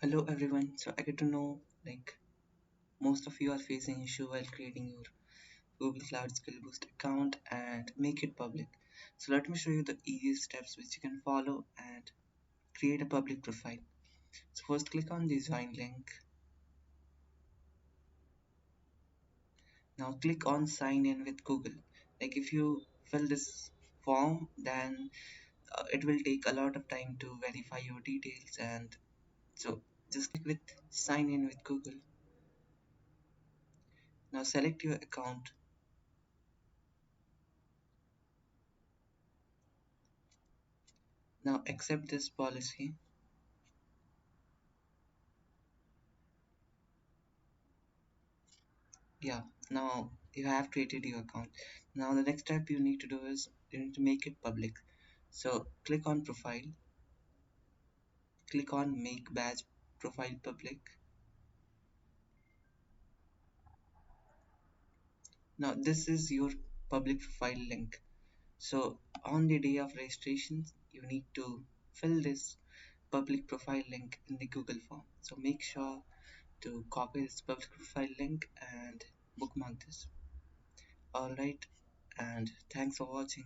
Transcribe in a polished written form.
Hello everyone. So I get to know most of you are facing issue while creating your Google Cloud Skill Boost account and make it public. So let me show you the easiest steps which you can follow and create a public profile. So first click on the join link. Now click on sign in with Google. If you fill this form, then it will take a lot of time to verify your details, and so just click with sign in with Google. Now select your account. Now accept this policy. Yeah, now you have created your account. Now the next step you need to do is you need to make it public. So click on profile, click on make badge profile public. Now this is your public profile link. So on the day of registration you need to fill this public profile link in the Google form. So make sure to copy this public profile link and bookmark this. Alright, and thanks for watching.